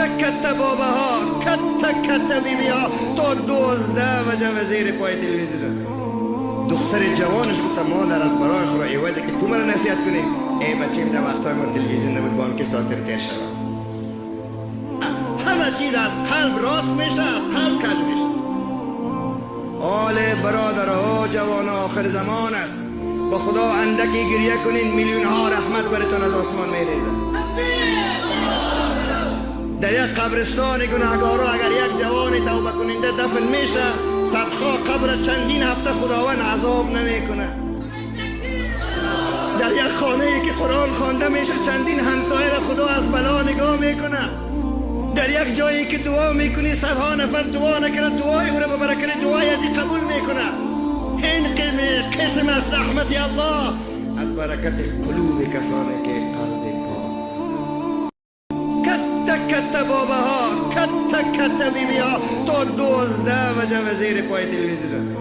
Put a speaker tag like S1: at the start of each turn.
S1: کته بابا ها، کته بیبی ها، تا 12 وجه وزیر پای تلویزیون است. دختر جوانش گفت مادر از برای خدا ایواده که تو من نصیحت کنی. ای بچیم در وقتای ما تلویزیون نبود بانک ساتر تیر شد. همه چیز از قلب راست میشه، از قلب کج میشه. آل برادرها جوان آخر زمان است. با خدا اندکی گریه کنین میلیون ها رحمت برتان از آسمان میریزه. در یک قبرستان گناهگارا اگر یک جوان توبه کننده دفن میشه، صدخا قبر چندین هفته خداوند عذاب نمیکنه. در یک خانه ای که قرآن خوانده میشه چندین همسایه را خدا از بلا نگاه میکنه. در یک جایی که دعا میکنی صدها نفر دعا نکنه، دعای او را به برکت دعای ازی قبول میکنه. این قسم از رحمت الله از برکت قلوب کسانی که قلب کته بابا ها، کته بیبی ها، تا 12 وجه وزیر پای تلویزیون است.